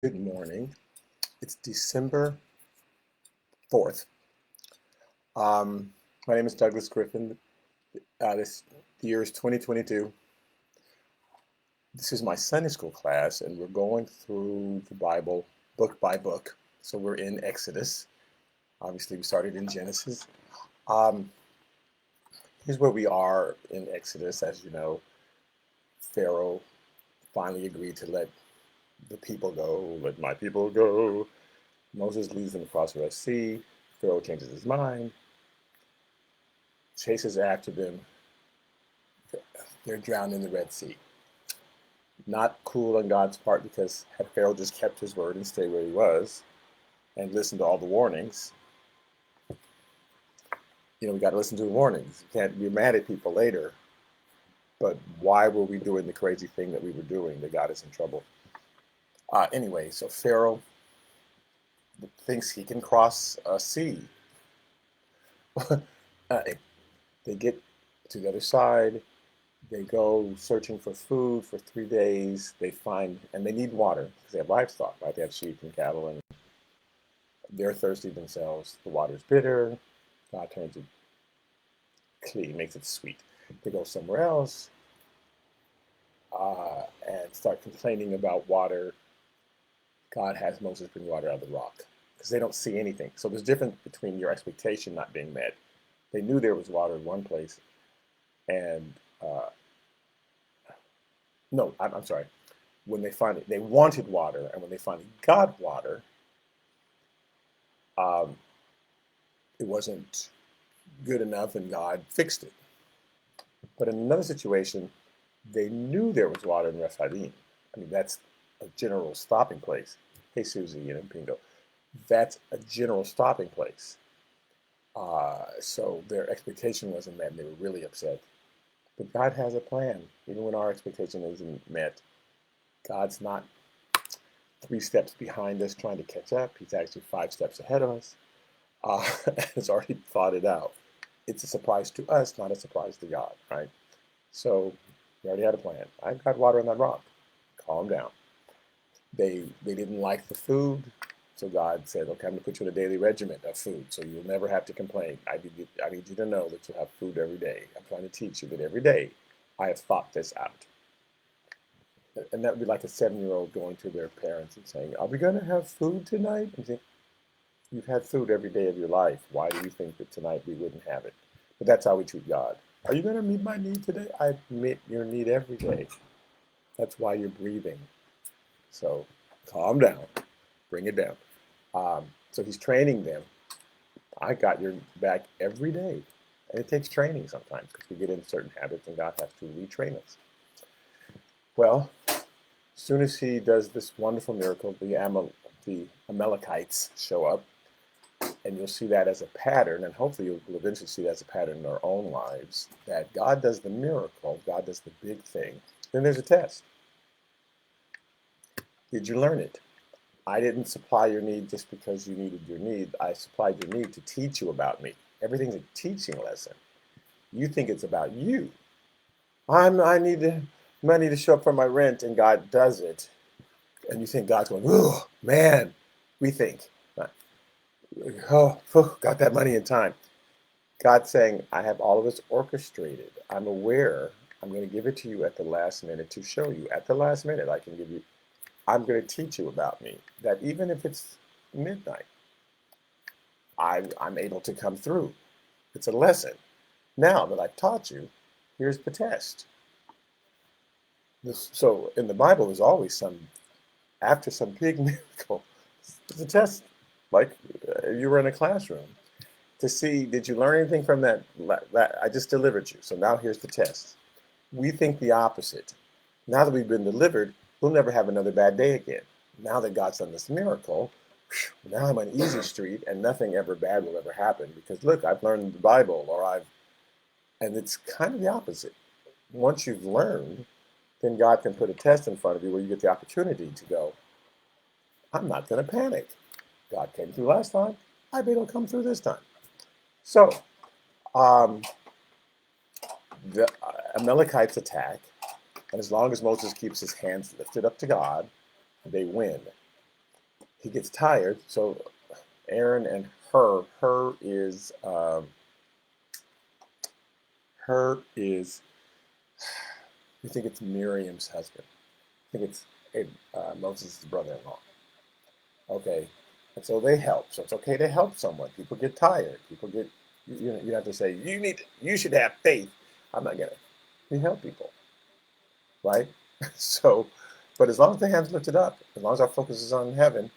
Good morning. It's December 4th. My name is Douglas Griffin. This year is 2022. This is my Sunday school class, and we're going through the Bible book by book. So we're in Exodus. Obviously, we started in Genesis. Um, Here's where we are in Exodus. As you know, Pharaoh finally agreed to let the people go. Let my people go. Moses leads them across the Red Sea. Pharaoh changes his mind, chases after them. They're drowned in the Red Sea. Not cool on God's part, because had Pharaoh just kept his word and stayed where he was and listened to all the warnings, we got to listen to the warnings. You can't be mad at people later. But why were we doing the crazy thing that we were doing that got us in trouble? Anyway, so Pharaoh thinks he can cross a sea. uh, they get to the other side. They go searching for food for 3 days. They find, and they need water because they have livestock, right? They have sheep and cattle, and they're thirsty themselves. The water's bitter. God turns it clean, makes it sweet. They go somewhere else and start complaining about water. God has Moses bring water out of the rock because they don't see anything. So there's a difference between your expectation not being met. They knew there was water in one place, and no, I'm sorry. When they wanted water, and when they finally got water, um, it wasn't good enough, and God fixed it. But in another situation, they knew there was water in Rephidim. I mean, that's a general stopping place. Hey, Susie and Pingo, that's a general stopping place. So their expectation wasn't met, and they were really upset. But God has a plan. Even when our expectation isn't met, God's not 3 steps behind us trying to catch up. He's actually 5 steps ahead of us. Has already thought it out. It's a surprise to us, not a surprise to God, right? So we already had a plan. I've got water on that rock. Calm down. They didn't like the food, so God said, "Okay, I'm going to put you in a daily regiment of food, so you'll never have to complain. I need you to know that you'll have food every day. I'm trying to teach you that every day I have thought this out." And that would be like a 7-year-old going to their parents and saying, "Are we going to have food tonight?" And saying, "You've had food every day of your life. Why do you think that tonight we wouldn't have it?" But that's how we treat God. "Are you going to meet my need today?" I meet your need every day. That's why you're breathing. So calm down, bring it down. So he's training them. I got your back every day. And it takes training sometimes because we get in certain habits and God has to retrain us. Well, as soon as he does this wonderful miracle, the Amalekites show up, and you'll see that as a pattern, and hopefully you'll eventually see that as a pattern in our own lives, that God does the miracle, God does the big thing. Then there's a test. Did you learn it? I didn't supply your need just because you needed your need. I supplied your need to teach you about me. Everything's a teaching lesson. You think it's about you. I need money to show up for my rent, and God does it. And you think God's going, "Oh, man," we think, "Oh, got that money in time." God's saying, "I have all of this orchestrated. I'm aware. I'm going to give it to you at the last minute to show you. At the last minute, I'm going to teach you about me. That even if it's midnight, I'm able to come through. It's a lesson. Now that I've taught you, here's the test." So in the Bible, there's always after some big miracle, there's a test, like you were in a classroom, to see, did you learn anything from that I just delivered you? So now here's the test. We think the opposite. Now that we've been delivered, we'll never have another bad day again. Now that God's done this miracle, now I'm on easy street and nothing ever bad will ever happen because look, I've learned the Bible, and it's kind of the opposite. Once you've learned, then God can put a test in front of you where you get the opportunity to go, "I'm not going to panic. God came through last time. I bet he'll come through this time." So um, the Amalekites attack, and as long as Moses keeps his hands lifted up to God, they win. he gets tired. So Aaron and her is you think it's Miriam's husband. I think it's Moses' brother-in-law. Okay, and so they help. So it's okay to help someone. People get tired. People get you have to say you should have faith. I'm not gonna. We help people, right? So, but as long as the hands lifted up, as long as our focus is on heaven,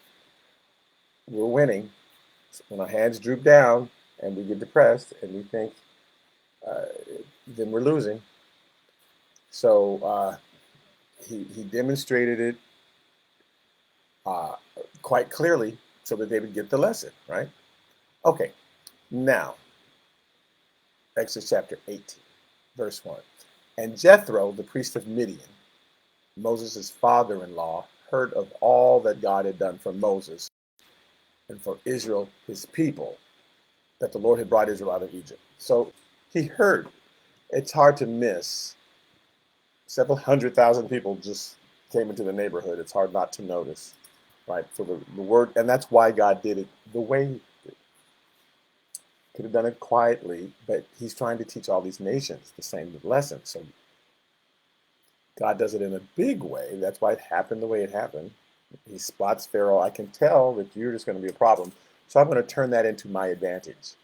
we're winning. When our hands droop down and we get depressed and we think, uh, then we're losing. So he demonstrated it uh, quite clearly so that they would get the lesson, right? Okay, now, Exodus chapter 18, verse 1. And Jethro, the priest of Midian, Moses' father-in-law, heard of all that God had done for Moses and for Israel, his people, that the Lord had brought Israel out of Egypt. So he heard. It's hard to miss. Several 100,000 people just came into the neighborhood. It's hard not to notice, right? So the word, and that's why God did it the way he did. Could have done it quietly, but he's trying to teach all these nations the same lesson. So God does it in a big way. That's why it happened the way it happened. He spots Pharaoh. I can tell that you're just going to be a problem. So I'm going to turn that into my advantage.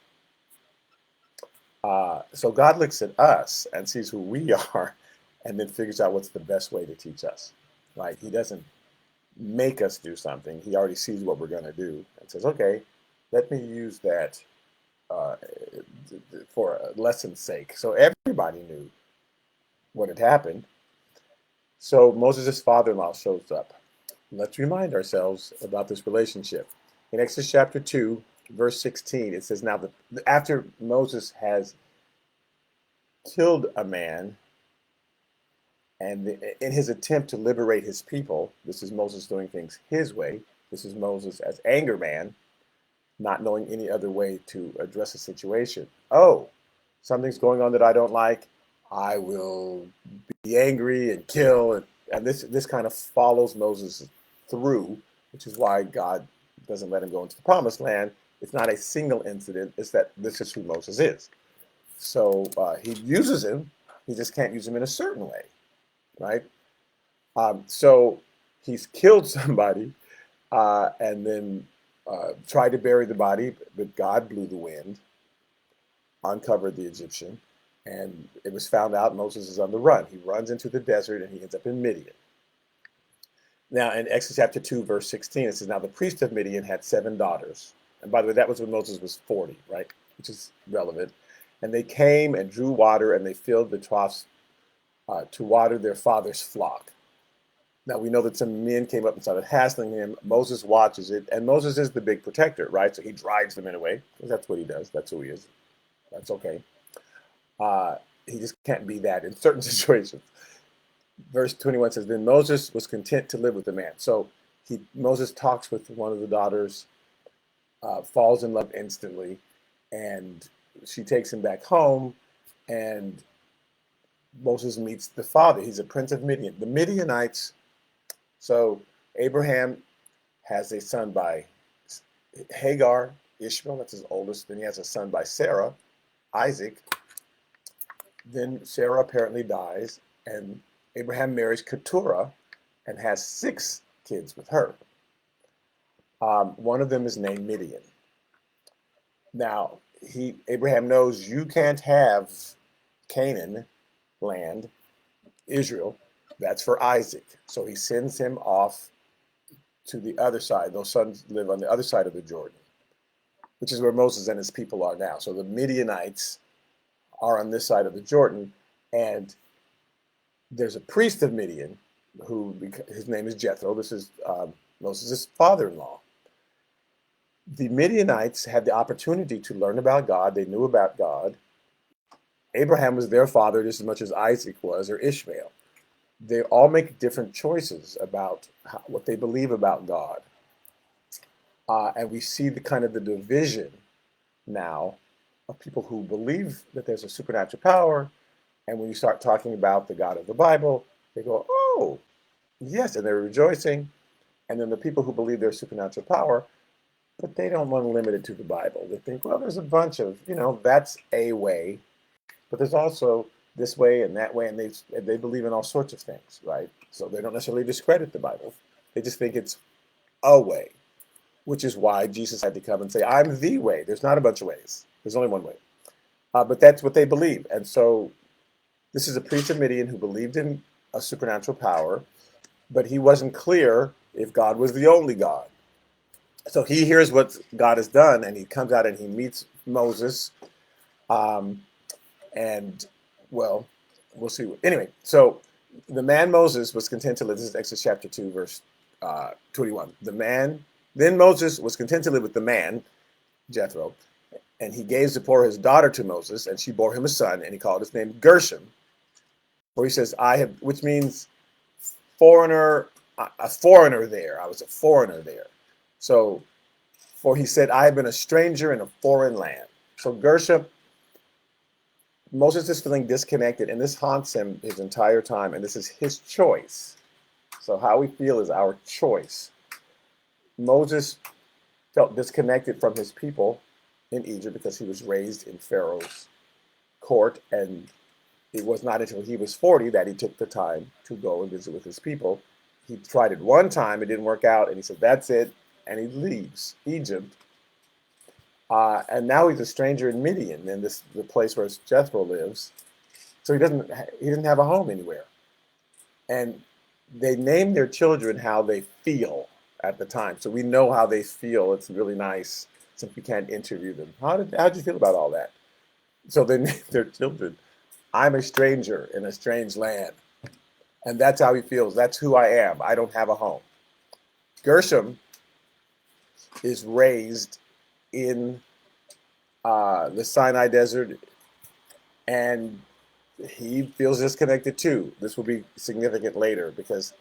So God looks at us and sees who we are and then figures out what's the best way to teach us. Right? He doesn't make us do something. He already sees what we're going to do and says, okay, let me use that uh, for a lesson's sake. So everybody knew what had happened. So Moses' father-in-law shows up. Let's remind ourselves about this relationship. In Exodus chapter 2, verse 16, it says, now after Moses has killed a man, and in his attempt to liberate his people, this is Moses doing things his way. This is Moses as anger man, not knowing any other way to address a situation. Oh, something's going on that I don't like. I will be angry and kill. And this kind of follows Moses through, which is why God doesn't let him go into the promised land. It's not a single incident. It's that this is who Moses is. So he uses him. He just can't use him in a certain way, right? So he's killed somebody and then tried to bury the body, but God blew the wind, uncovered the Egyptian, and it was found out Moses is on the run. He runs into the desert and he ends up in Midian. Now, in Exodus chapter 2, verse 16, it says, now the priest of Midian had 7 daughters. And by the way, that was when Moses was 40, right? Which is relevant. And they came and drew water and they filled the troughs to water their father's flock. Now, we know that some men came up and started hassling him. Moses watches it, and Moses is the big protector, right? So he drives the men away. That's what he does. That's who he is. That's okay. He just can't be that in certain situations. Verse 21 says, then Moses was content to live with the man. So Moses talks with one of the daughters, falls in love instantly, and she takes him back home, and Moses meets the father. He's a prince of Midian. The Midianites, so Abraham has a son by Hagar, Ishmael, that's his oldest. Then he has a son by Sarah, Isaac. Then Sarah apparently dies, and Abraham marries Keturah and has 6 kids with her. One of them is named Midian. Now, Abraham knows you can't have Canaan land, Israel. That's for Isaac. So he sends him off to the other side. Those sons live on the other side of the Jordan, which is where Moses and his people are now. So the Midianites are on this side of the Jordan, and there's a priest of Midian who, his name is Jethro. This is Moses' father-in-law. The Midianites had the opportunity to learn about God. They knew about God. Abraham was their father just as much as Isaac was, or Ishmael. They all make different choices about what they believe about God. And we see the kind of the division now of people who believe that there's a supernatural power. And when you start talking about the God of the Bible, they go, oh, yes, and they're rejoicing. And then the people who believe there's supernatural power, but they don't want to limit it to the Bible. They think, well, there's a bunch of, that's a way, but there's also this way and that way, and they believe in all sorts of things, right? So they don't necessarily discredit the Bible. They just think it's a way, which is why Jesus had to come and say, I'm the way. There's not a bunch of ways. There's only one way. But that's what they believe. And so this is a priest of Midian who believed in a supernatural power, but he wasn't clear if God was the only God. So he hears what God has done, and he comes out and he meets Moses. Um, and, well, we'll see. Anyway, so the man Moses was content to live. This is Exodus chapter 2, verse 21. Then Moses was content to live with the man, Jethro, and he gave Zipporah his daughter to Moses, and she bore him a son, and he called his name Gershom. Where he says, which means foreigner, a foreigner there. I was a foreigner there. So, for he said, I have been a stranger in a foreign land. So Gershom, Moses is feeling disconnected, and this haunts him his entire time, and this is his choice. So how we feel is our choice. Moses felt disconnected from his people in Egypt because he was raised in Pharaoh's court, and it was not until he was 40 that he took the time to go and visit with his people. He tried it one time, it didn't work out, and he said, that's it, and he leaves Egypt. And now he's a stranger in Midian, in the place where Jethro lives. So he didn't have a home anywhere. And they name their children how they feel at the time. So we know how they feel. It's really nice since we can't interview them. How'd you feel about all that? So they name their children, I'm a stranger in a strange land. And that's how he feels. That's who I am. I don't have a home. Gershom is raised in the Sinai desert, and he feels disconnected too. This will be significant later because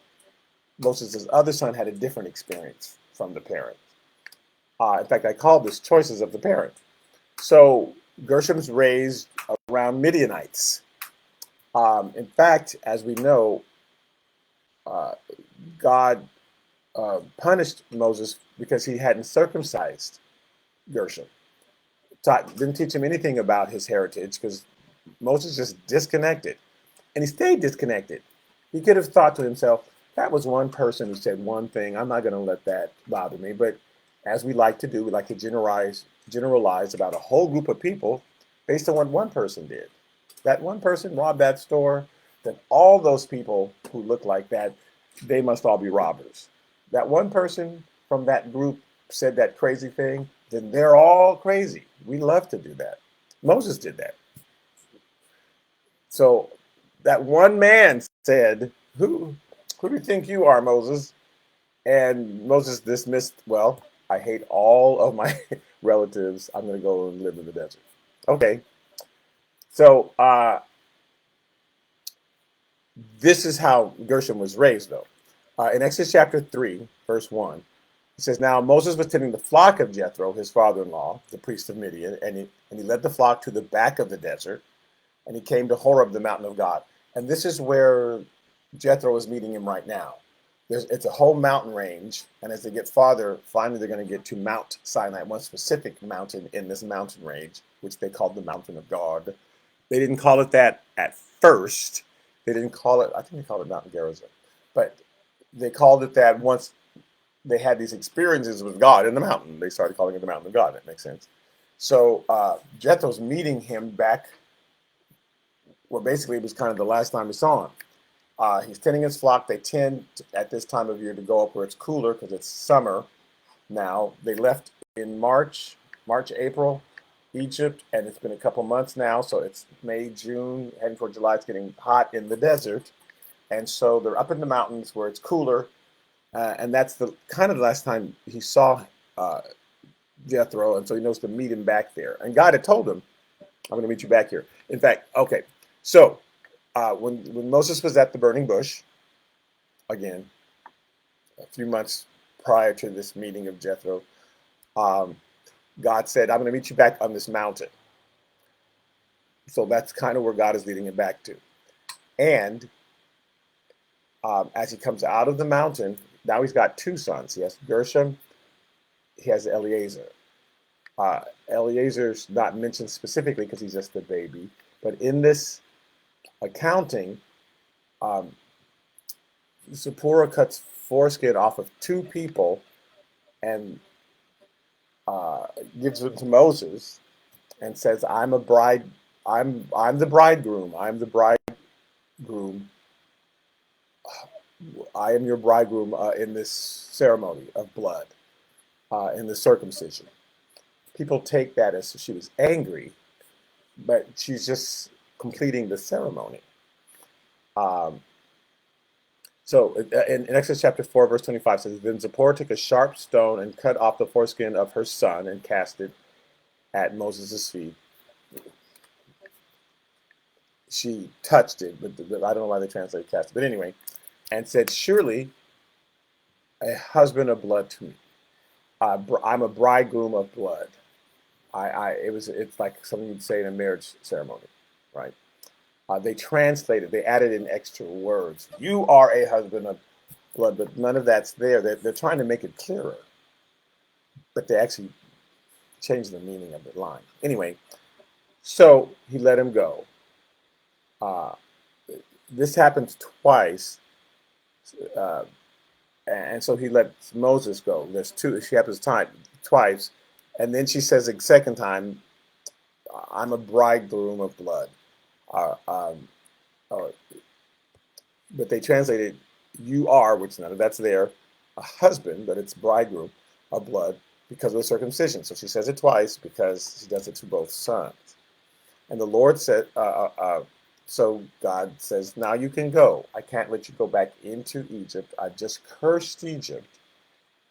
Moses' other son had a different experience from the parent. In fact, I call this choices of the parent. So Gershom's raised around Midianites. In fact, as we know, God punished Moses because he hadn't circumcised Gershom. Didn't teach him anything about his heritage because Moses just disconnected. And he stayed disconnected. He could have thought to himself, that was one person who said one thing. I'm not going to let that bother me. But as we like to do, we like to generalize about a whole group of people based on what one person did. That one person robbed that store, then all those people who look like that, they must all be robbers. That one person from that group said that crazy thing, then they're all crazy. We love to do that. Moses did that. So that one man said, who do you think you are, Moses? And Moses dismissed, well, I hate all of my relatives. I'm going to go and live in the desert. Okay. So this is how Gershom was raised, though. In Exodus chapter 3, verse 1, it says, now Moses was tending the flock of Jethro, his father-in-law, the priest of Midian, and he led the flock to the back of the desert, and he came to Horeb, the mountain of God. And this is where Jethro is meeting him right now. It's a whole mountain range, and as they get farther, finally they're going to get to Mount Sinai, one specific mountain in this mountain range, which they called the Mountain of God. They didn't call it that at first. They didn't call it, I think they called it Mount Gerizim. But they called it that once they had these experiences with God in the mountain. They started calling it the Mountain of God. That makes sense. So Jethro's meeting him back, well, basically it was kind of the last time he saw him. He's tending his flock. They tend at this time of year to go up where it's cooler because it's summer now. They left in March, April, Egypt, and it's been a couple months now. So it's May, June, heading toward July. It's getting hot in the desert. And so they're up in the mountains where it's cooler. And that's the kind of the last time he saw Jethro. And so he knows to meet him back there. And God had told him, I'm going to meet you back here. In fact, okay. So when Moses was at the burning bush, again, a few months prior to this meeting of Jethro, God said, I'm going to meet you back on this mountain. So that's kind of where God is leading him back to. And as he comes out of the mountain, now he's got two sons. He has Gershom, he has Eleazar. Eleazar's not mentioned specifically because he's just a baby, but in this accounting, um, Zipporah cuts foreskin off of two people and uh, gives them to Moses and says, "I'm a bride. I'm the bridegroom. I'm the bridegroom. I am your bridegroom in this ceremony of blood, in the circumcision." People take that as she was angry, but she's just completing the ceremony. Um, so in Exodus chapter 4, verse 25 says, "Then Zipporah took a sharp stone and cut off the foreskin of her son and cast it at Moses' feet." She touched it, but I don't know why they translate cast it. But anyway, and said, "Surely a husband of blood to me. I'm a bridegroom of blood." It's like something you'd say in a marriage ceremony, right? They translated, they added in extra words. You are a husband of blood, but none of that's there. They're trying to make it clearer, but they actually changed the meaning of the line. Anyway, so he let him go. Uh, this happens twice, uh, and so he lets Moses go. There's two. She happens twice, and then she says the second time, "I'm a bridegroom of blood." Uh, um, uh, but they translated "you are," which none of that's there, a husband, but it's bridegroom of blood because of the circumcision. So she says it twice because she does it to both sons. And the Lord said, so God says, "Now you can go. I can't let you go back into Egypt. I just cursed Egypt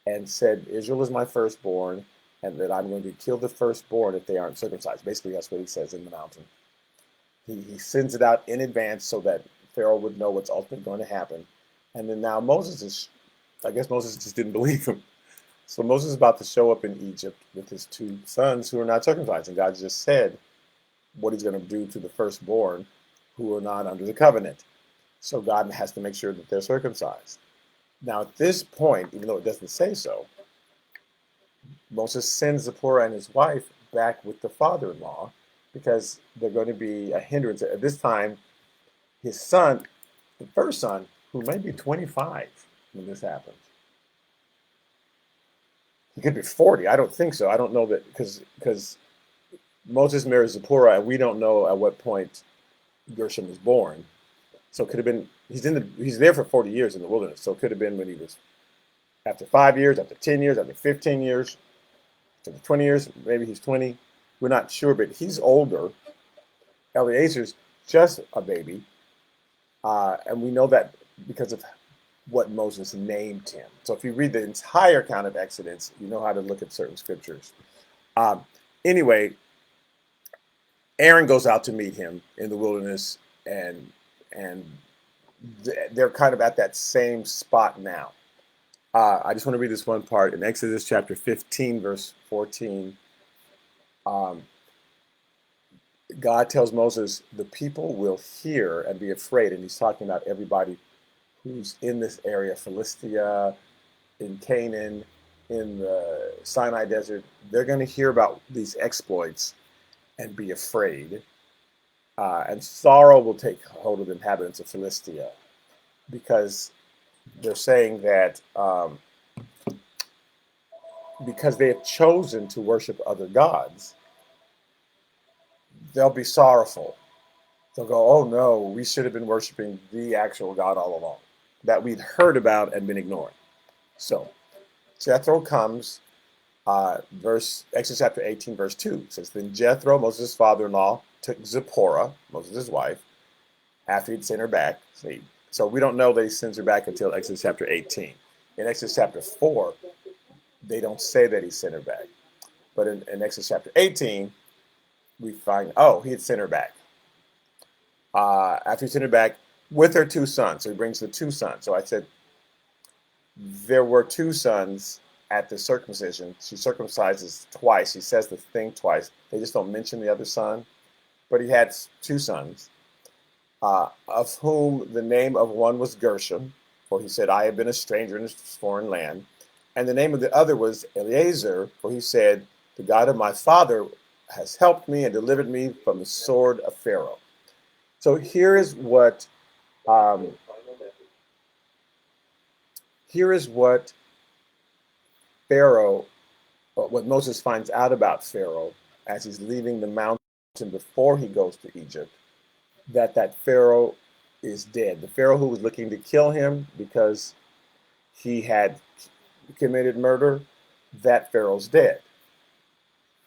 and said, Israel is my firstborn, and that I'm going to kill the firstborn if they aren't circumcised." Basically, that's what he says in the mountain. He sends it out in advance so that Pharaoh would know what's ultimately going to happen. And then now I guess Moses just didn't believe him. So Moses is about to show up in Egypt with his two sons who are not circumcised. And God just said what he's going to do to the firstborn who are not under the covenant. So God has to make sure that they're circumcised. Now, at this point, even though it doesn't say so, Moses sends Zipporah and his wife back with the father-in-law because they're going to be a hindrance. At this time, his son, the first son, who may be 25 when this happens, he could be 40. I don't think so. I don't know that because Moses marries Zipporah, and we don't know at what point Gershom was born. So it could have been he's there for 40 years in the wilderness. So it could have been when he was after 5 years, after 10 years, after 15 years, after 20 years. Maybe he's 20. We're not sure, but he's older. Eleazar's just a baby, and we know that because of what Moses named him. So if you read the entire account of Exodus, you know how to look at certain scriptures. Anyway, Aaron goes out to meet him in the wilderness, and they're kind of at that same spot now. I just want to read this one part in Exodus chapter 15, verse 14. God tells Moses, "The people will hear and be afraid," and he's talking about everybody who's in this area, Philistia, in Canaan, in the Sinai desert. They're going to hear about these exploits and be afraid. And sorrow will take hold of the inhabitants of Philistia because they're saying that because they have chosen to worship other gods, they'll be sorrowful. They'll go, "Oh no, we should have been worshiping the actual God all along that we'd heard about and been ignoring." So Jethro comes, Exodus chapter 18, verse 2 says, "Then Jethro, Moses' father-in-law, took Zipporah, Moses' wife, after he'd sent her back." So we don't know that he sends her back until Exodus chapter 18. In Exodus chapter 4, they don't say that he sent her back. But in Exodus chapter 18, we find, he had sent her back. After he sent her back with her two sons. So he brings the two sons. So I said there were two sons at the circumcision. She circumcises twice. She says the thing twice. They just don't mention the other son. But he had two sons, of whom the name of one was Gershom for he said, I have been a stranger in this foreign land. And the name of the other was Eliezer, for he said, the God of my father has helped me and delivered me from the sword of Pharaoh. So um, here is what Pharaoh, what Moses finds out about Pharaoh as he's leaving the mountain before he goes to Egypt, that Pharaoh is dead. The Pharaoh who was looking to kill him because he had committed murder, that Pharaoh's dead.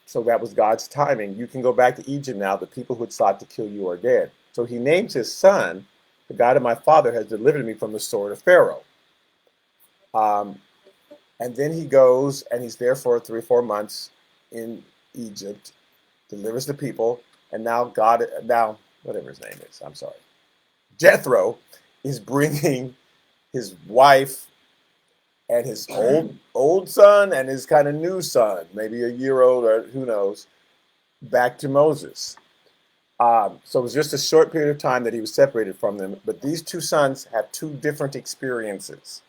So that was God's timing. You can go back to Egypt now. The people who had sought to kill you are dead. So he names his son, the God of my father has delivered me from the sword of Pharaoh. And then he goes and he's there for 3 or 4 months in Egypt, delivers the people, and now whatever his name is, I'm sorry, Jethro is bringing his wife and his old son and his kind of new son, maybe a year old or who knows, back to Moses. So it was just a short period of time that he was separated from them. But these two sons have two different experiences.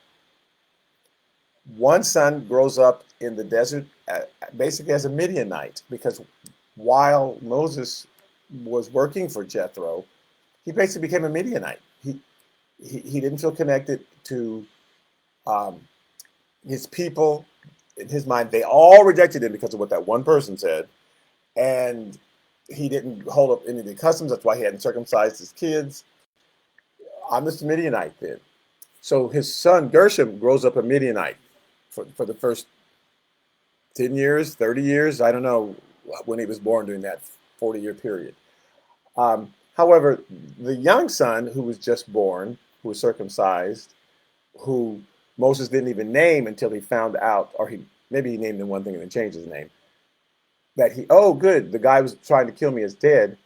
One son grows up in the desert basically as a Midianite, because while Moses was working for Jethro, he basically became a Midianite. He didn't feel connected to his people. In his mind, they all rejected him because of what that one person said. And he didn't hold up any of the customs. That's why he hadn't circumcised his kids. I'm just a Midianite then. So his son Gershom grows up a Midianite for the first 10 years, 30 years. I don't know when he was born during that 40-year period. However, the young son who was just born, who was circumcised, who Moses didn't even name until he found out, or maybe he named him one thing and then changed his name, that the guy who was trying to kill me is dead.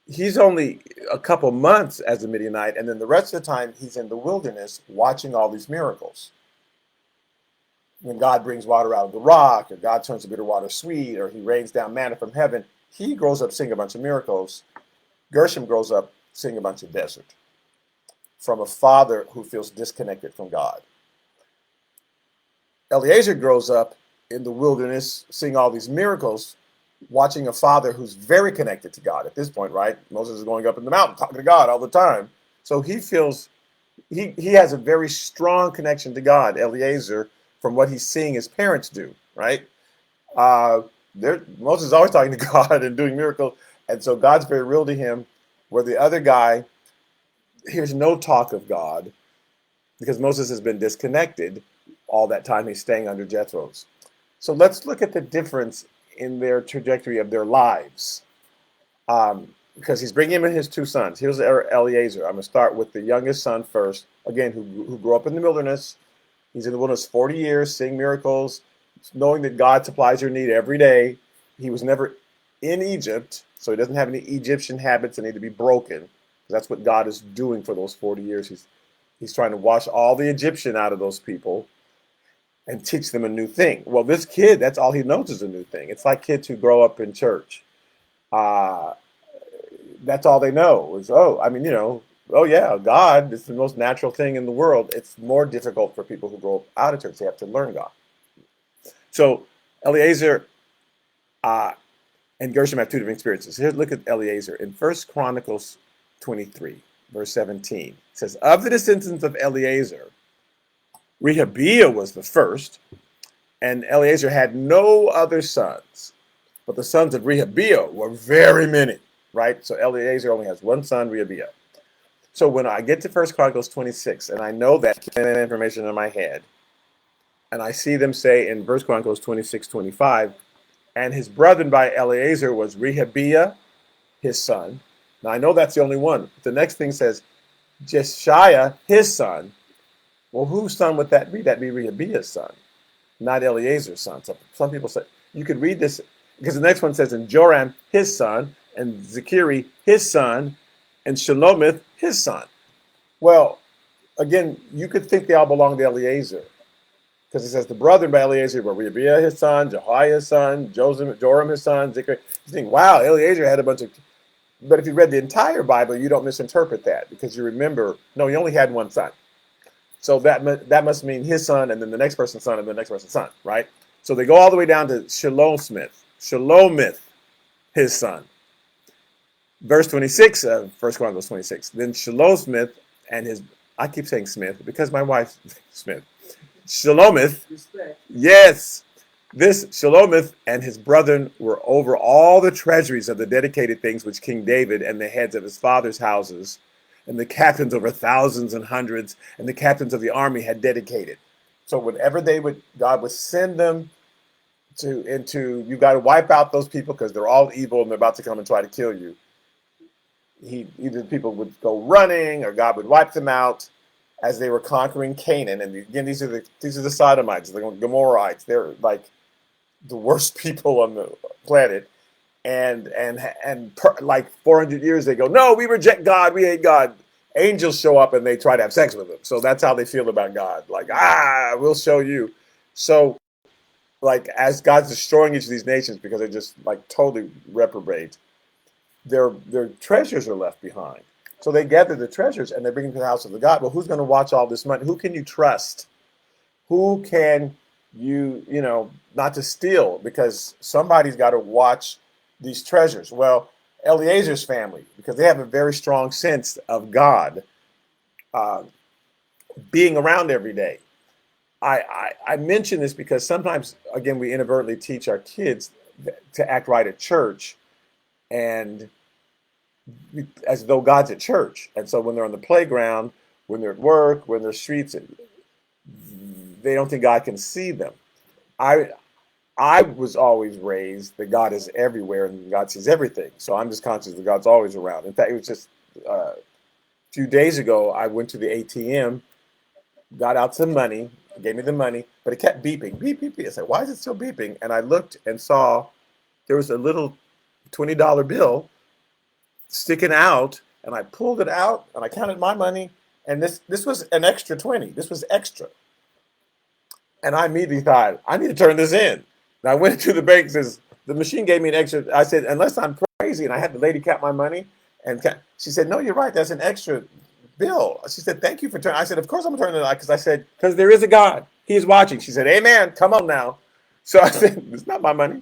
He's only a couple months as a Midianite, and then the rest of the time he's in the wilderness watching all these miracles. When God brings water out of the rock, or God turns the bitter water sweet, or he rains down manna from heaven, he grows up seeing a bunch of miracles. Gershom grows up seeing a bunch of desert from a father who feels disconnected from God. Eliezer grows up in the wilderness seeing all these miracles, watching a father who's very connected to God at this point, right? Moses is going up in the mountain talking to God all the time. So he feels he has a very strong connection to God, Eliezer, from what he's seeing his parents do, right? Moses is always talking to God and doing miracles. And so God's very real to him, where the other guy hears no talk of God because Moses has been disconnected all that time he's staying under Jethro's. So let's look at the difference in their trajectory of their lives. Because he's bringing him in his two sons. Here's Eliezer. I'm going to start with the youngest son first, again, who grew up in the wilderness. He's in the wilderness 40 years, seeing miracles, knowing that God supplies your need every day. He was never in Egypt, so he doesn't have any Egyptian habits that need to be broken. That's what God is doing for those 40 years. He's trying to wash all the Egyptian out of those people and teach them a new thing. Well, this kid, that's all he knows is a new thing. It's like kids who grow up in church. That's all they know is, oh yeah, God is the most natural thing in the world. It's more difficult for people who grow up out of church. They have to learn God. So Eliezer and Gershom have two different experiences. Here, look at Eliezer. In 1 Chronicles 23, verse 17, it says, of the descendants of Eliezer, Rehabiah was the first, and Eliezer had no other sons. But the sons of Rehabiah were very many, right? So Eliezer only has one son, Rehabiah. So when I get to 1 Chronicles 26, and I know that information in my head, and I see them say in 1 Chronicles 26:25, and his brethren by Eliezer was Rehabiah, his son. Now I know that's the only one. The next thing says, Jeshiah, his son. Well, whose son would that be? That'd be Rehabiah's son, not Eliezer's son. So some people say, you could read this, because the next one says, and Joram, his son, and Zechari, his son, and Shelomith, his son. Well, again, you could think they all belong to Eliezer, because it says the brethren by Eliezer were Rehabiah, his son, Jehoiah, his son, Joram, his son, Zechari. You think, wow, Eliezer had a bunch of but if you read the entire Bible, you don't misinterpret that because you remember, no, he only had one son. So that must mean his son, and then the next person's son, and the next person's son, right? So they go all the way down to Shelomith, his son. Verse 26 of 1 Chronicles 26. Then Shelomith and his, I keep saying Smith because my wife's Smith. Shelomith, yes. This Shelomith and his brethren were over all the treasuries of the dedicated things which King David and the heads of his father's houses and the captains over thousands and hundreds and the captains of the army had dedicated. So whenever God would send them you got to wipe out those people because they're all evil and they're about to come and try to kill you. Either people would go running or God would wipe them out as they were conquering Canaan. And again, these are the Sodomites, the Gomorrahites. They're like the worst people on the planet. And like 400 years they go, no, we reject God, we hate God. Angels show up and they try to have sex with them. So that's how they feel about God. Like, we'll show you. So like as God's destroying each of these nations because they're just like totally reprobate, their treasures are left behind. So they gather the treasures and they bring them to the house of the God. Well, who's going to watch all this money? Who can you trust? Who can you not to steal, because somebody's got to watch these treasures. Well, Eliezer's family, because they have a very strong sense of God being around every day. I mention this because sometimes, again, we inadvertently teach our kids to act right at church, and as though God's at church. And so when they're on the playground, when they're at work, when they're streets, they don't think God can see them. I was always raised that God is everywhere and God sees everything. So I'm just conscious that God's always around. In fact, it was just a few days ago, I went to the ATM, got out some money, gave me the money, but it kept beeping, beep, beep, beep. I said, why is it still beeping? And I looked and saw there was a little $20 bill sticking out, and I pulled it out and I counted my money, and this was an extra 20. This was extra. And I immediately thought, I need to turn this in. And I went to the bank and says, the machine gave me an extra. I said, unless I'm crazy, and I had the lady count my money, and she said, no, you're right, that's an extra bill. She said, thank you for turning. I said, of course I'm turning it out, because I said, because there is a God. He's watching. She said, amen, come on now. So I said, it's not my money.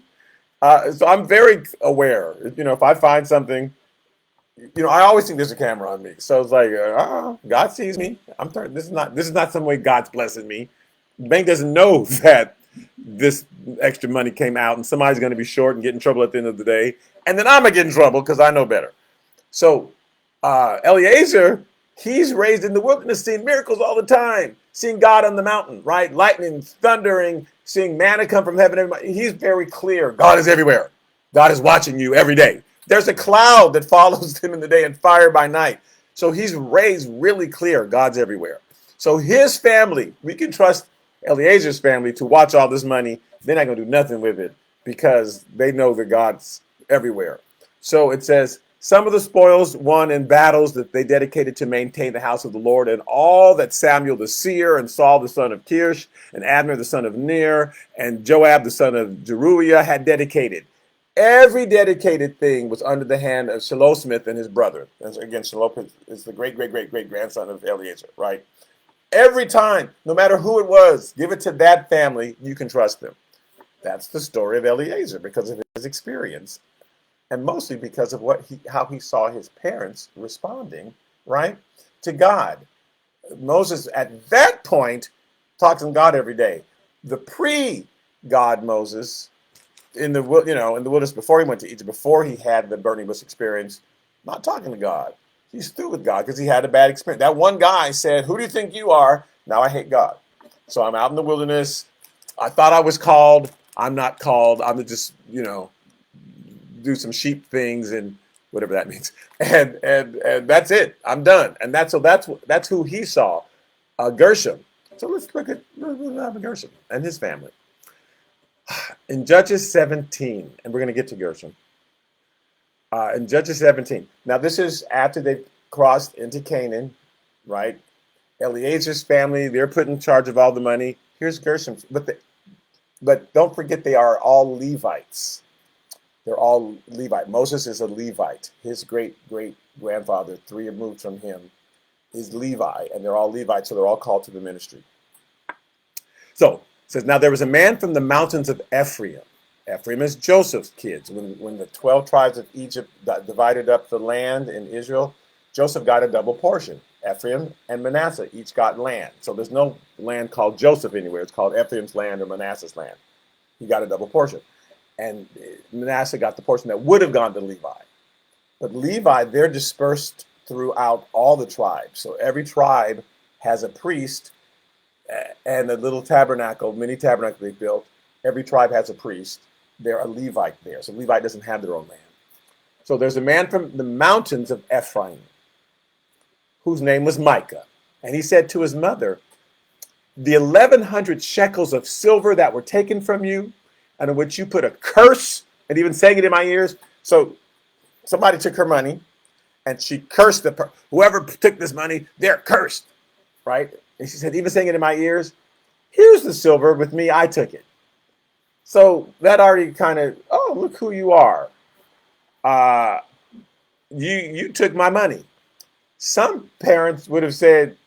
So I'm very aware. If I find something, I always think there's a camera on me. So it's like, God sees me. I'm turning. This is not some way God's blessing me. The bank doesn't know that this extra money came out and somebody's going to be short and get in trouble at the end of the day. And then I'm going to get in trouble because I know better. So Eliezer, he's raised in the wilderness, seeing miracles all the time, seeing God on the mountain, right? Lightning, thundering, seeing manna come from heaven. He's very clear. God is everywhere. God is watching you every day. There's a cloud that follows him in the day and fire by night. So he's raised really clear. God's everywhere. So his family, we can trust Eliezer's family to watch all this money. They're not going to do nothing with it because they know that God's everywhere. So it says, some of the spoils won in battles that they dedicated to maintain the house of the Lord, and all that Samuel the seer and Saul the son of Kish and Abner the son of Ner and Joab the son of Zeruiah had dedicated. Every dedicated thing was under the hand of Shelomith and his brother. And again, Shelomith is the great-great-great-great-grandson of Eliezer, right? Every time, no matter who it was, give it to that family, you can trust them. That's the story of Eliezer because of his experience, and mostly because of how he saw his parents responding, right, to God. Moses, at that point, talks to God every day. The pre-God Moses, in the wilderness before he went to Egypt, before he had the burning bush experience, not talking to God. He's through with God because he had a bad experience. That one guy said, who do you think you are? Now I hate God. So I'm out in the wilderness. I thought I was called. I'm not called. I'm just, do some sheep things and whatever that means. And that's it. I'm done. And that's who he saw, Gershom. So let's look at Gershom and his family. In Judges 17, and we're going to get to Gershom. In Judges 17. Now, this is after they've crossed into Canaan, right? Eliezer's family, they're put in charge of all the money. Here's Gershom's. But don't forget, they are all Levites. They're all Levite. Moses is a Levite. His great-great-grandfather, 3 removed from him, is Levi, and they're all Levites, so they're all called to the ministry. So it says, now there was a man from the mountains of Ephraim. Ephraim is Joseph's kids. When the 12 tribes of Egypt divided up the land in Israel, Joseph got a double portion. Ephraim and Manasseh each got land. So there's no land called Joseph anywhere. It's called Ephraim's land or Manasseh's land. He got a double portion. And Manasseh got the portion that would have gone to Levi. But Levi, they're dispersed throughout all the tribes. So every tribe has a priest and a little tabernacle, mini tabernacle they built. Every tribe has a priest. They're a Levite there. So Levite doesn't have their own land. So there's a man from the mountains of Ephraim whose name was Micah. And he said to his mother, the 1,100 shekels of silver that were taken from you, and in which you put a curse, and even saying it in my ears. So somebody took her money, and she cursed whoever took this money, they're cursed, right? And she said, even saying it in my ears, here's the silver, with me, I took it. So that already kind of, oh, look who you are. You took my money. Some parents would have said,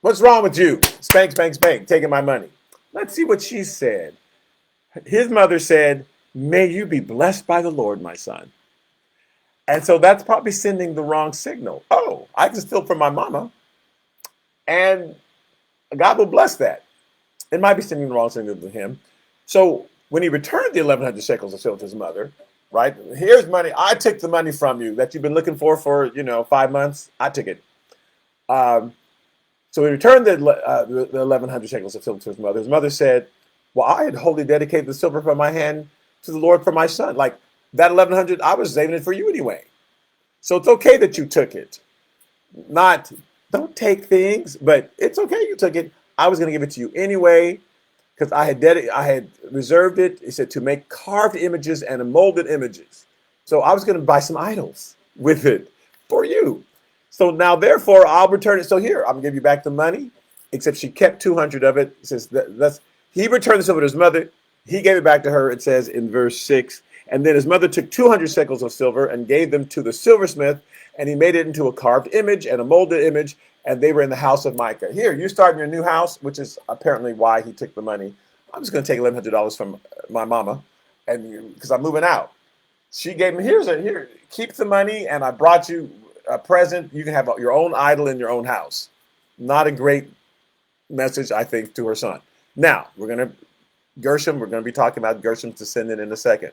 what's wrong with you? Spank, spank, spank, taking my money. Let's see what she said. His mother said, may you be blessed by the Lord, my son. And so that's probably sending the wrong signal. Oh, I can steal from my mama, and God will bless that. It might be sending the wrong signal to him. So when he returned the 1,100 shekels of silver to his mother, right? Here's money. I took the money from you that you've been looking for 5 months. I took it. So he returned the 1,100 shekels of silver to his mother. His mother said, well, I had wholly dedicated the silver from my hand to the Lord for my son. Like that 1,100, I was saving it for you anyway. So it's okay that you took it. Not, don't take things, but it's okay you took it. I was going to give it to you anyway, because I had reserved it. He said to make carved images and molded images. So I was going to buy some idols with it for you. So now, therefore, I'll return it. So here, I'm going to give you back the money, except she kept 200 of it. It says he returned the silver to his mother. He gave it back to her, it says in verse 6. And then his mother took 200 shekels of silver and gave them to the silversmith, and he made it into a carved image and a molded image, and they were in the house of Micah. Here, you start in your new house, which is apparently why he took the money. I'm just going to take $1,100 from my mama, and because I'm moving out. She gave me, here, keep the money, and I brought you a present. You can have your own idol in your own house. Not a great message, I think, to her son. Now, we're going to be talking about Gershom's descendant in a second.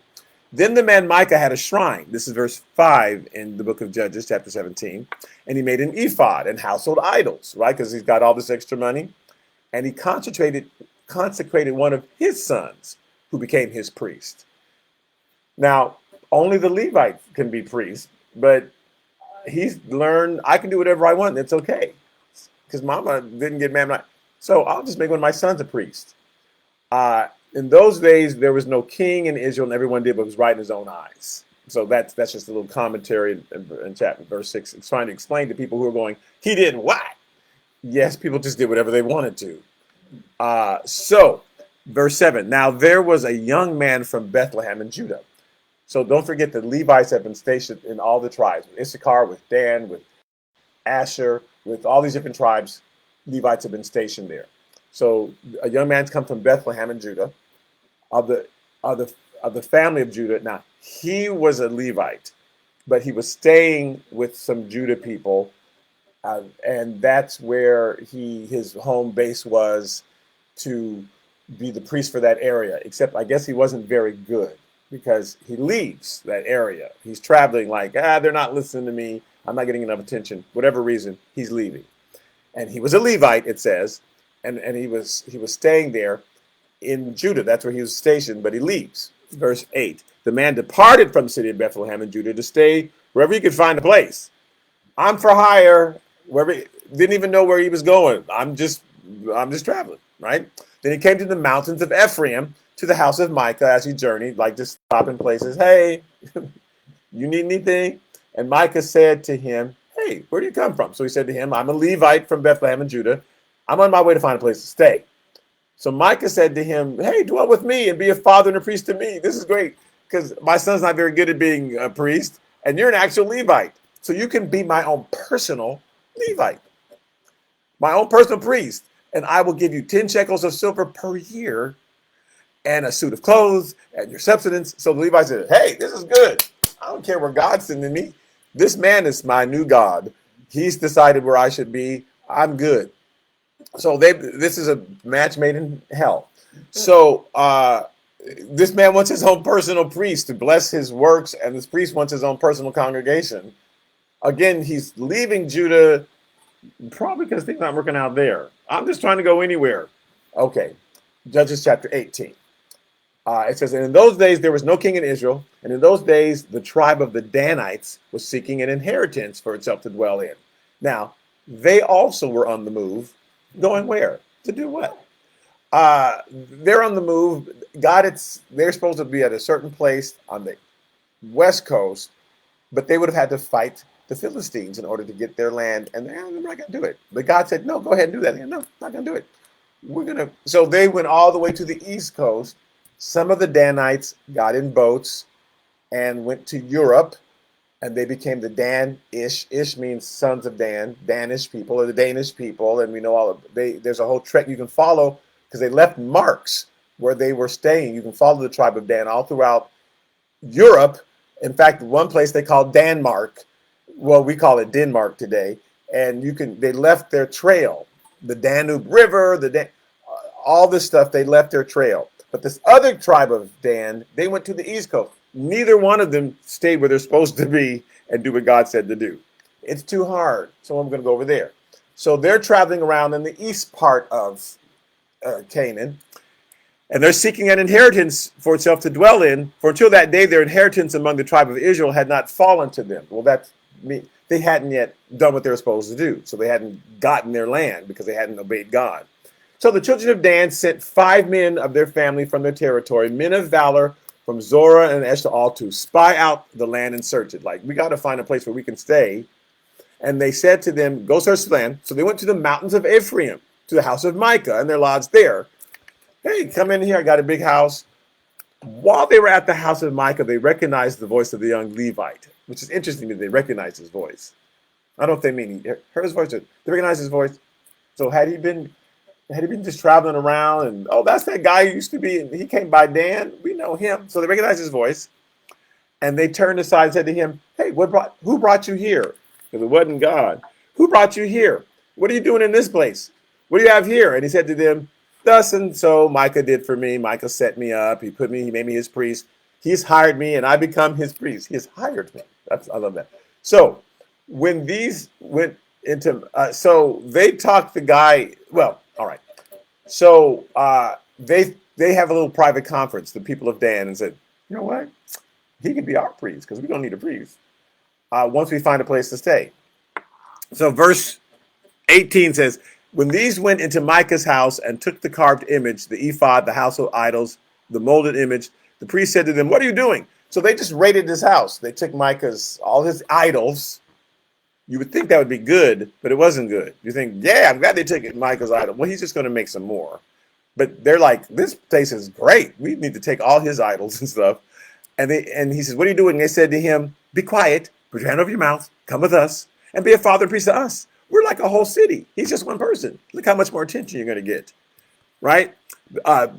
Then the man Micah had a shrine. This is verse 5 in the book of Judges, chapter 17. And he made an ephod and household idols, right? Because he's got all this extra money. And he consecrated one of his sons, who became his priest. Now, only the Levite can be priest, but he's learned, I can do whatever I want. It's okay. Because mama didn't get mad. So I'll just make one of my sons a priest. In those days, there was no king in Israel, and everyone did what was right in his own eyes. So that's just a little commentary in chapter verse 6. It's trying to explain to people who are going, he did what? Yes, people just did whatever they wanted to. So, verse 7. Now there was a young man from Bethlehem in Judah. So don't forget that Levites have been stationed in all the tribes. With Issachar, with Dan, with Asher, with all these different tribes, Levites have been stationed there. So a young man's come from Bethlehem in Judah, of the family of Judah. Now he was a Levite, but he was staying with some Judah people, and that's where his home base was, to be the priest for that area. Except I guess he wasn't very good, because he leaves that area. He's traveling like, they're not listening to me. I'm not getting enough attention. Whatever reason, he's leaving. And he was a Levite, it says. And he was staying there in Judah. That's where he was stationed, but he leaves. Verse 8. The man departed from the city of Bethlehem in Judah to stay wherever he could find a place. I'm for hire. Didn't even know where he was going. I'm just traveling, right? Then he came to the mountains of Ephraim, to the house of Micah as he journeyed, like just stopping places. Hey, you need anything? And Micah said to him, hey, where do you come from? So he said to him, I'm a Levite from Bethlehem in Judah. I'm on my way to find a place to stay. So Micah said to him, hey, dwell with me and be a father and a priest to me. This is great. because my son's not very good at being a priest, and you're an actual Levite. So you can be my own personal Levite, my own personal priest. And I will give you 10 shekels of silver per year and a suit of clothes and your subsistence. So the Levite said, hey, this is good. I don't care where God's sending me. This man is my new God. He's decided where I should be. I'm good. So this is a match made in hell. So this man wants his own personal priest to bless his works, and this priest wants his own personal congregation. Again, he's leaving Judah probably because things aren't working out there. I'm just trying to go anywhere. Okay, Judges chapter 18. It says, and in those days there was no king in Israel, and in those days the tribe of the Danites was seeking an inheritance for itself to dwell in. Now, they also were on the move. Going where? To do what? They're on the move. They're supposed to be at a certain place on the west coast, but they would have had to fight the Philistines in order to get their land, and they're not going to do it. But God said, no, go ahead and do that. No, not going to do it. So they went all the way to the east coast. Some of the Danites got in boats and went to Europe, and they became the Dan-ish. Ish means sons of Dan, Danish people, or the Danish people. And we know there's a whole trek you can follow because they left marks where they were staying. You can follow the tribe of Dan all throughout Europe. In fact, one place they call Denmark. Well, we call it Denmark today. And they left their trail. The Danube River, all this stuff, they left their trail. But this other tribe of Dan, they went to the east coast. Neither one of them stayed where they're supposed to be and do what God said to do. It's too hard, so I'm going to go over there. So they're traveling around in the east part of Canaan, and they're seeking an inheritance for itself to dwell in, for until that day their inheritance among the tribe of Israel had not fallen to them. Well, they hadn't yet done what they were supposed to do, so they hadn't gotten their land because they hadn't obeyed God. So the children of Dan sent 5 men of their family from their territory, men of valor, from Zorah and Eshtaol to spy out the land and search it. Like, we got to find a place where we can stay. And they said to them, go search the land. So they went to the mountains of Ephraim, to the house of Micah, and their lodged there. Hey, come in here. I got a big house. While they were at the house of Micah, they recognized the voice of the young Levite, which is interesting that they recognized his voice. I don't know if they mean he heard his voice. They recognized his voice. So had he been just traveling around and, oh, that's that guy who used to be, he came by Dan, we know him. So they recognized his voice, and they turned aside and said to him, hey, who brought you here? Because it wasn't God. Who brought you here? What are you doing in this place? What do you have here? And he said to them, thus and so Micah did for me. Micah set me up. He made me his priest. He's hired me, and I become his priest. He has hired me. I love that. So when these went into, so they talked the guy, well, all right. So they have a little private conference, the people of Dan, and said, you know what? He could be our priest because we don't need a priest once we find a place to stay. So verse 18 says, when these went into Micah's house and took the carved image, the ephod, the household idols, the molded image, the priest said to them, what are you doing? So they just raided his house. They took all his idols. You would think that would be good, but it wasn't good. You think, yeah, I'm glad they took Micah's idol. Well, he's just going to make some more. But they're like, this place is great. We need to take all his idols and stuff. And he says, what are you doing? And they said to him, be quiet, put your hand over your mouth, come with us, and be a father and priest to us. We're like a whole city. He's just one person. Look how much more attention you're going to get, right?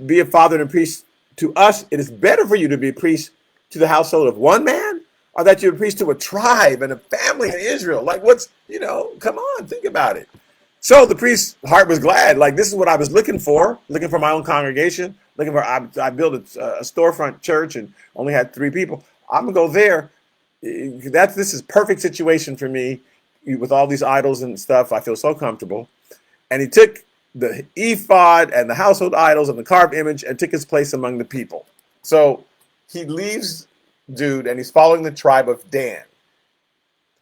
Be a father and priest to us. It is better for you to be a priest to the household of one man, or that you're a priest to a tribe and a family in Israel. Like, come on, think about it. So the priest's heart was glad. Like, this is what I was looking for my own congregation, I built a storefront church and only had 3 people. I'm going to go there. This is perfect situation for me with all these idols and stuff. I feel so comfortable. And he took the ephod and the household idols and the carved image and took his place among the people. So he leaves Jude, and he's following the tribe of Dan.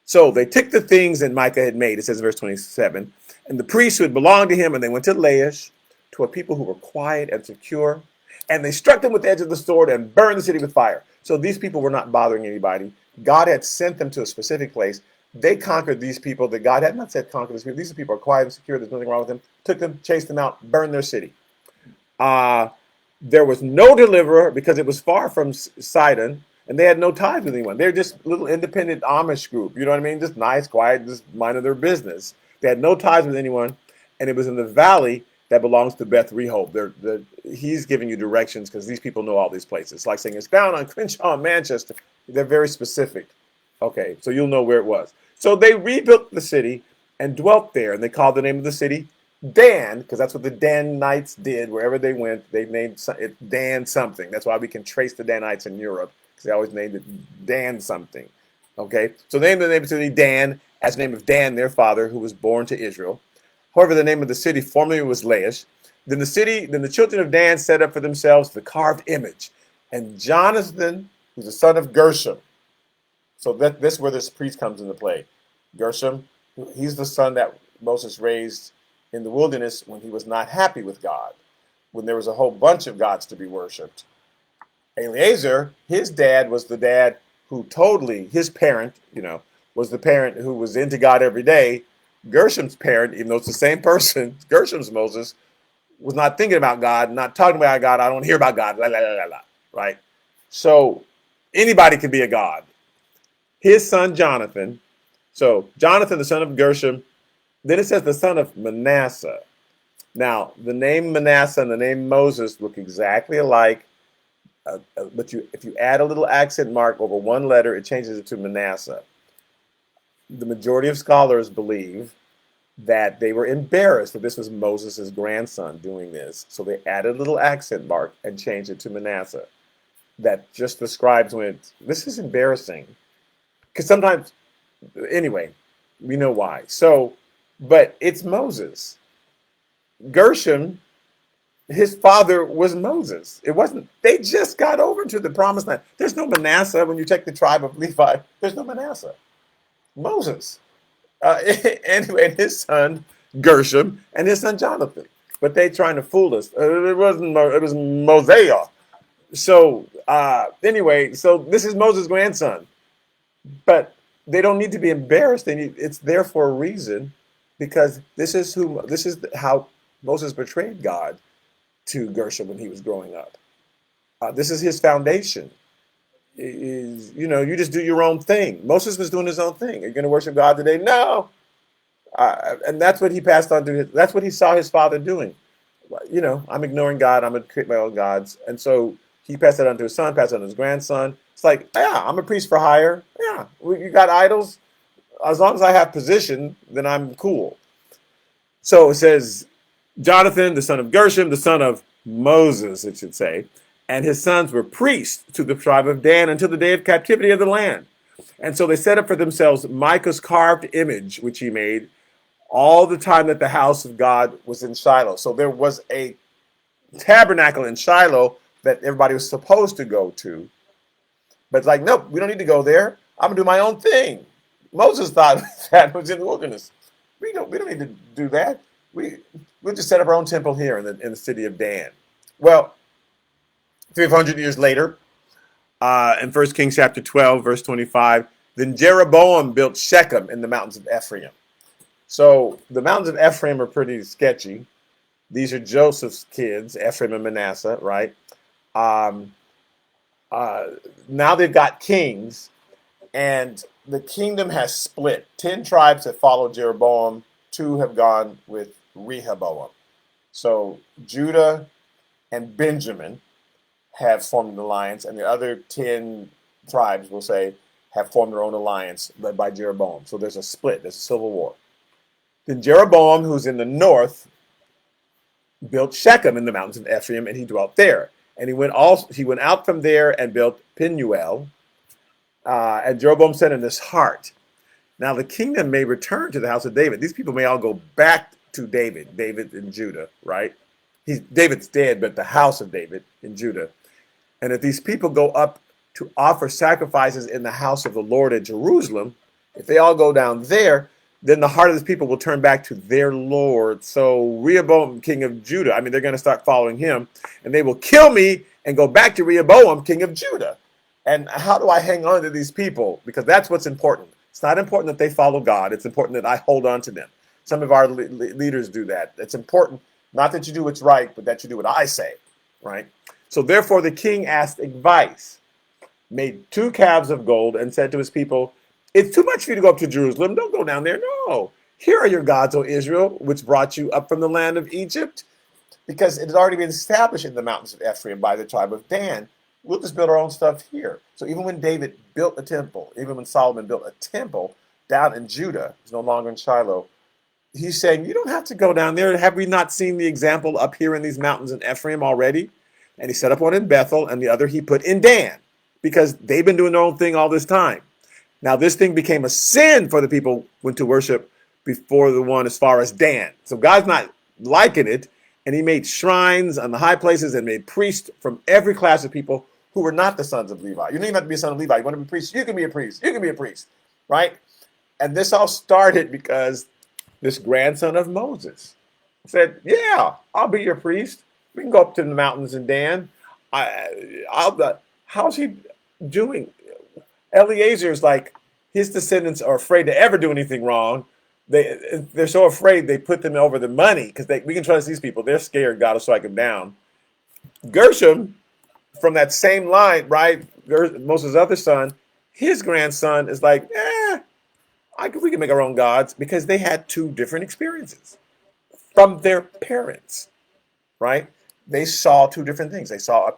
So they took the things that Micah had made, it says in verse 27, and the priests who had belonged to him, and they went to Laish, to a people who were quiet and secure, and they struck them with the edge of the sword and burned the city with fire. So these people were not bothering anybody. God had sent them to a specific place. They conquered these people that God had not said conquer these people. These people are quiet and secure. There's nothing wrong with them. Took them, chased them out, burned their city. There was no deliverer because it was far from Sidon, and they had no ties with anyone. They're just a little independent Amish group. You know what I mean? Just nice, quiet, just minding their business. They had no ties with anyone, and it was in the valley that belongs to Beth Rehob. He's giving you directions because these people know all these places. It's like saying it's found on Crenshaw and Manchester. They're very specific. Okay, so you'll know where it was. So they rebuilt the city and dwelt there, and they called the name of the city Dan, because that's what the Danites did. Wherever they went, they named it Dan something. That's why we can trace the Danites in Europe, because they always named it Dan something. Okay, so they named the name of the city Dan as the name of Dan, their father, who was born to Israel. However, the name of the city formerly was Laish. Then the children of Dan set up for themselves the carved image, and Jonathan, who's the son of Gershom. So this is where this priest comes into play. Gershom, he's the son that Moses raised in the wilderness when he was not happy with God, when there was a whole bunch of gods to be worshipped. Eleazar, his dad was the dad who his parent, was the parent who was into God every day. Gershom's parent, even though it's the same person, Gershom's Moses, was not thinking about God, not talking about God. I don't hear about God, la, la, la, la, la, right? So anybody can be a god. His son Jonathan, so Jonathan, the son of Gershom, then it says the son of Manasseh. Now, the name Manasseh and the name Moses look exactly alike, but if you add a little accent mark over one letter, it changes it to Manasseh. The majority of scholars believe that they were embarrassed that this was Moses' grandson doing this, so they added a little accent mark and changed it to Manasseh. That just the scribes went, this is embarrassing. Because sometimes, anyway, we know why. So, but it's Moses. Gershom, his father was Moses. It wasn't, they just got over to the promised land. There's no Manasseh when you take the tribe of Levi. There's no Manasseh. Moses. Anyway, his son Gershom and his son Jonathan. But they trying to fool us. It was Mosiah. So anyway, so this is Moses' grandson. But they don't need to be embarrassed. It's there for a reason, because this is how Moses betrayed God to Gershom when he was growing up. This is his foundation. You just do your own thing. Moses was doing his own thing. Are you going to worship God today? No. And that's what he passed on to that's what he saw his father doing. I'm ignoring God. I'm going to create my own gods. And so he passed that on to his son, passed it on to his grandson. It's like, yeah, I'm a priest for hire. Yeah, you got idols. As long as I have position, then I'm cool. So it says, Jonathan, the son of Gershom, the son of Moses, it should say, and his sons were priests to the tribe of Dan until the day of captivity of the land. And so they set up for themselves Micah's carved image, which he made all the time that the house of God was in Shiloh. So there was a tabernacle in Shiloh that everybody was supposed to go to. But it's like, nope, we don't need to go there. I'm going to do my own thing. Moses thought that was in the wilderness. We don't need to do that. We'll just set up our own temple here in the city of Dan. Well, 300 years later, in 1 Kings chapter 12, verse 25, then Jeroboam built Shechem in the mountains of Ephraim. So the mountains of Ephraim are pretty sketchy. These are Joseph's kids, Ephraim and Manasseh, right? Now they've got kings, and the kingdom has split. 10 tribes have followed Jeroboam. 2 have gone with Rehoboam. So Judah and Benjamin have formed an alliance, and the other 10 tribes, we'll say, have formed their own alliance led by Jeroboam. So there's a split. There's a civil war. Then Jeroboam, who's in the north, built Shechem in the mountains of Ephraim, and he dwelt there. And he went out from there and built Penuel. And Jeroboam said in his heart, now the kingdom may return to the house of David. These people may all go back to David and Judah, right? David's dead, but the house of David in Judah. And if these people go up to offer sacrifices in the house of the Lord at Jerusalem, if they all go down there, then the heart of the people will turn back to their Lord. So Rehoboam, king of Judah, they're going to start following him, and they will kill me and go back to Rehoboam, king of Judah. And how do I hang on to these people? Because that's what's important. It's not important that they follow God. It's important that I hold on to them. Some of our leaders do that. It's important not that you do what's right, but that you do what I say. right? So therefore the king asked advice, made 2 calves of gold, and said to his people, it's too much for you to go up to Jerusalem. Don't go down there. No. Here are your gods, O Israel, which brought you up from the land of Egypt. Because it had already been established in the mountains of Ephraim by the tribe of Dan. We'll just build our own stuff here. So even when David built a temple, even when Solomon built a temple down in Judah, it's no longer in Shiloh, he's saying, you don't have to go down there. Have we not seen the example up here in these mountains in Ephraim already? And he set up one in Bethel, and the other he put in Dan, because they've been doing their own thing all this time. Now this thing became a sin for the people went to worship before the one as far as Dan. So God's not liking it, and he made shrines on the high places and made priests from every class of people who were not the sons of Levi. You don't even have to be a son of Levi. You want to be a priest? You can be a priest. You can be a priest, right? And this all started because this grandson of Moses said, yeah, I'll be your priest. We can go up to the mountains in Dan. How's he doing? Eliezer's like, his descendants are afraid to ever do anything wrong. They're so afraid they put them over the money because we can trust these people. They're scared God will strike them down. Gershom, from that same line, right? Moses' other son, his grandson is like, we can make our own gods, because they had 2 different experiences from their parents, right? They saw 2 different things. They saw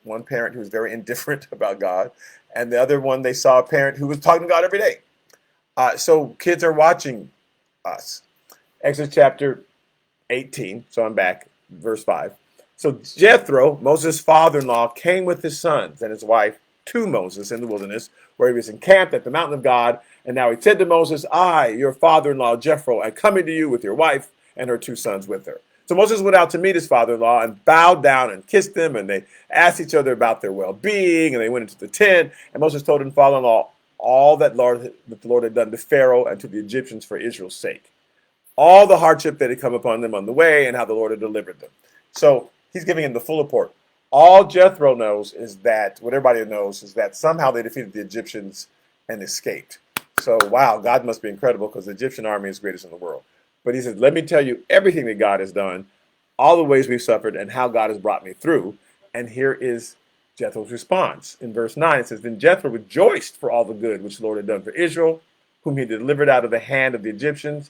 one parent who was very indifferent about God, and the other one, they saw a parent who was talking to God every day. So kids are watching us. Exodus chapter 18, so I'm back, verse 5. So Jethro, Moses' father-in-law, came with his sons and his wife to Moses in the wilderness, where he was encamped at the mountain of God. And now he said to Moses, I, your father-in-law Jethro, am coming to you with your wife and her 2 sons with her. So Moses went out to meet his father-in-law and bowed down and kissed him, and they asked each other about their well-being, and they went into the tent. And Moses told his father-in-law all that the Lord had done to Pharaoh and to the Egyptians for Israel's sake, all the hardship that had come upon them on the way, and how the Lord had delivered them. So he's giving him the full report. All Jethro knows is that, what everybody knows is that somehow they defeated the Egyptians and escaped. So, wow, God must be incredible, because the Egyptian army is greatest in the world. But he says, let me tell you everything that God has done, all the ways we've suffered, and how God has brought me through. And here is Jethro's response. In verse 9, it says, then Jethro rejoiced for all the good which the Lord had done for Israel, whom he delivered out of the hand of the Egyptians.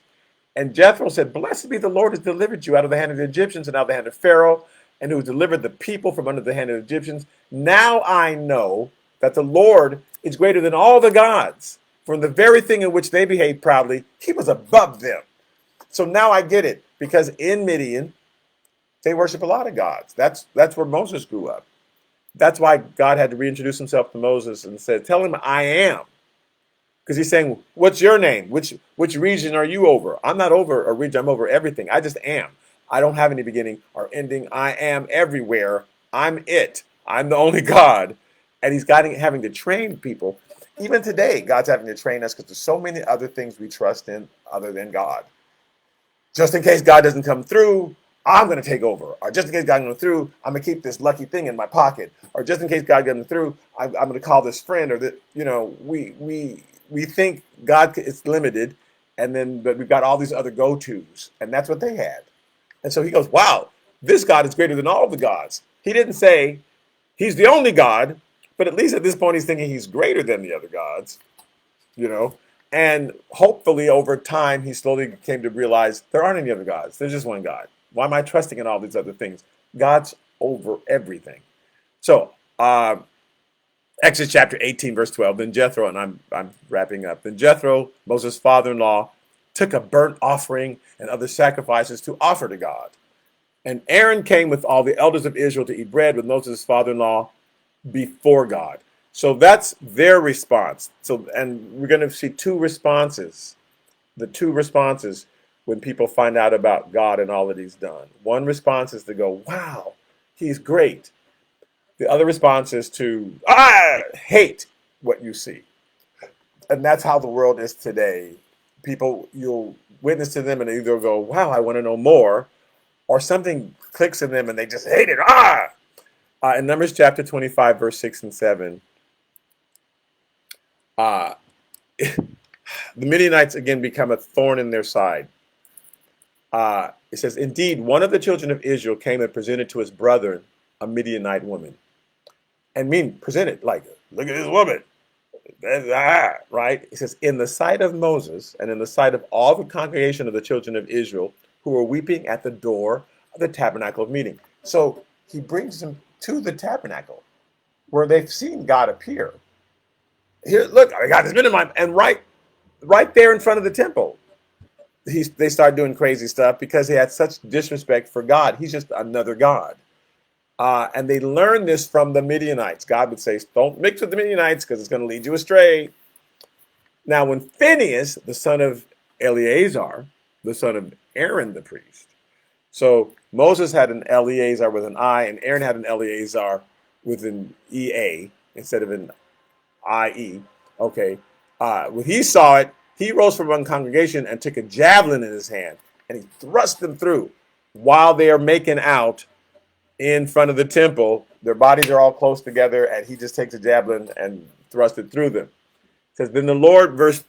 And Jethro said, blessed be the Lord who has delivered you out of the hand of the Egyptians and out of the hand of Pharaoh, and who delivered the people from under the hand of the Egyptians. Now I know that the Lord is greater than all the gods. For the very thing in which they behaved proudly, he was above them. So now I get it, because in Midian, they worship a lot of gods. That's where Moses grew up. That's why God had to reintroduce himself to Moses and said, tell him I am. Because he's saying, what's your name? Which region are you over? I'm not over a region. I'm over everything. I just am. I don't have any beginning or ending. I am everywhere. I'm it. I'm the only God. And he's having to train people. Even today, God's having to train us, because there's so many other things we trust in other than God. Just in case God doesn't come through, I'm going to take over. Or just in case God doesn't come through, I'm going to keep this lucky thing in my pocket. Or just in case God doesn't come through, I'm going to call this friend. Or that, we think God is limited, but we've got all these other go-tos, and that's what they had. And so he goes, wow, this God is greater than all the gods. He didn't say he's the only God, but at least at this point he's thinking he's greater than the other gods, And hopefully over time he slowly came to realize there aren't any other gods. There's just one God. Why am I trusting in all these other things? God's over everything. So Exodus chapter 18, verse 12. Then Jethro, and I'm wrapping up. Then Jethro, Moses' father-in-law, took a burnt offering and other sacrifices to offer to God. And Aaron came with all the elders of Israel to eat bread with Moses' father-in-law before God. So that's their response. And we're going to see 2 responses. The 2 responses when people find out about God and all that he's done. One response is to go, wow, he's great. The other response is to, hate what you see. And that's how the world is today. People, you'll witness to them and they either go, wow, I want to know more, or something clicks in them and they just hate it. In Numbers chapter 25, verse 6 and 7, the Midianites again become a thorn in their side. It says, indeed, one of the children of Israel came and presented to his brethren a Midianite woman. And mean presented like, look at this woman. Right? It says, in the sight of Moses and in the sight of all the congregation of the children of Israel who were weeping at the door of the tabernacle of meeting. So he brings them to the tabernacle where they've seen God appear. Here, look, I got this been in my, and right there in front of the temple, they start doing crazy stuff because they had such disrespect for God. He's just another God. And they learned this from the Midianites. God would say, don't mix with the Midianites because it's going to lead you astray. Now, when Phinehas, the son of Eleazar, the son of Aaron the priest, so Moses had an Eleazar with an I, and Aaron had an Eleazar with an EA instead of an IE. Okay. When he saw it, he rose from one congregation and took a javelin in his hand, and he thrust them through while they are making out in front of the temple. Their bodies are all close together, and he just takes a javelin and thrusts it through them. It says, then the Lord, verse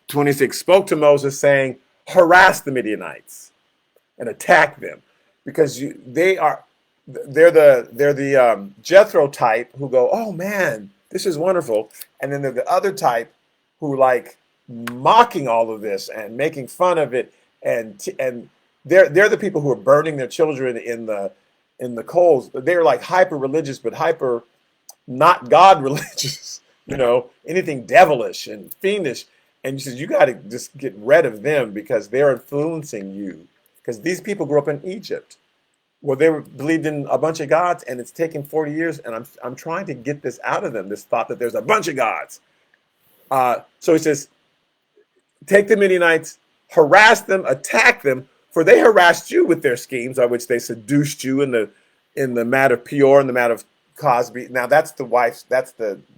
26, spoke to Moses, saying, harass the Midianites and attack them, because they're the Jethro type who go, oh man, this is wonderful, and then they're the other type who like mocking all of this and making fun of it, and they're the people who are burning their children in the coals. They're like hyper religious, but hyper not God religious, anything devilish and fiendish. And he says, you got to just get rid of them because they're influencing you. Because these people grew up in Egypt where they believed in a bunch of gods, and it's taken 40 years. And I'm trying to get this out of them, this thought that there's a bunch of gods. So he says, take the Midianites, harass them, attack them, for they harassed you with their schemes, by which they seduced you in the mat of Peor and the mat of Cosby. Now that's the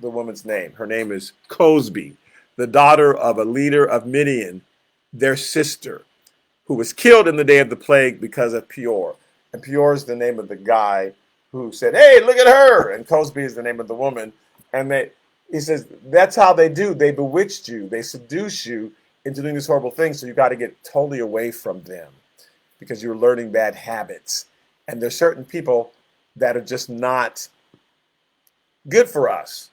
woman's name. Her name is Cosby, the daughter of a leader of Midian, their sister, who was killed in the day of the plague because of Peor. And Peor is the name of the guy who said, hey, look at her. And Cosby is the name of the woman. And he says, that's how they do. They bewitched you. They seduce you into doing these horrible things. So you got to get totally away from them because you're learning bad habits. And there's certain people that are just not good for us,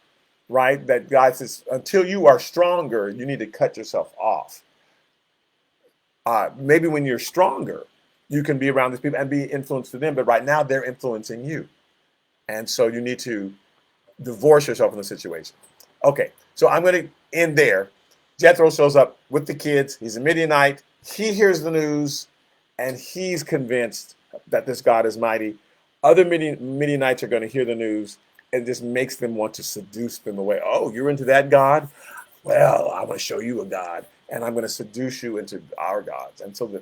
right? That God says, until you are stronger, you need to cut yourself off. Maybe when you're stronger, you can be around these people and be influenced to them. But right now, they're influencing you. And so you need to divorce yourself from the situation. Okay, so I'm going to end there. Jethro shows up with the kids. He's a Midianite. He hears the news, and he's convinced that this God is mighty. Other Midianites are going to hear the news, and it just makes them want to seduce them away. Oh, you're into that God? Well, I want to show you a God, and I'm going to seduce you into our gods. And so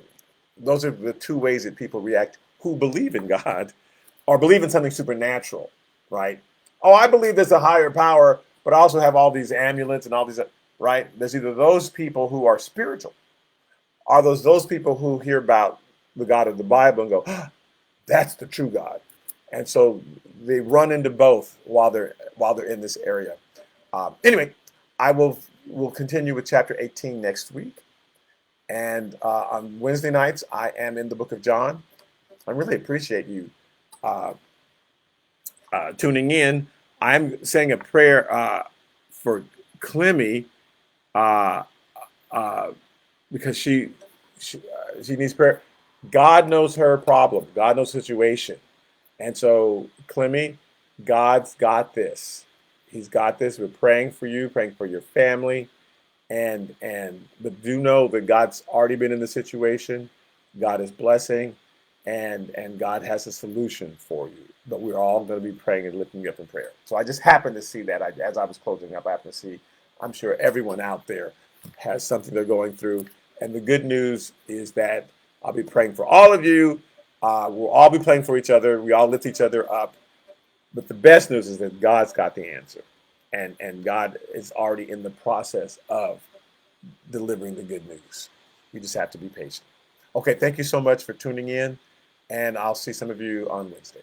those are the two ways that people react who believe in God or believe in something supernatural, right? Oh, I believe there's a higher power, but I also have all these amulets and all these, right? There's either those people who are spiritual, or those people who hear about the God of the Bible and go, oh, that's the true God. And so they run into both while they're in this area. Anyway, we'll continue with chapter 18 next week. And on Wednesday nights, I am in the book of John. I really appreciate you tuning in. I'm saying a prayer for Clemmy because she needs prayer. God knows her problem. God knows the situation. And so, Clemmy, God's got this. He's got this. We're praying for you, praying for your family. But do know that God's already been in the situation. God is blessing, and God has a solution for you. But we're all going to be praying and lifting you up in prayer. So I just happened to see that as I was closing up. I happened to see, I'm sure everyone out there has something they're going through. And the good news is that I'll be praying for all of you. We'll all be praying for each other. We all lift each other up. But the best news is that God's got the answer. And God is already in the process of delivering the good news. You just have to be patient. Okay, thank you so much for tuning in, and I'll see some of you on Wednesday.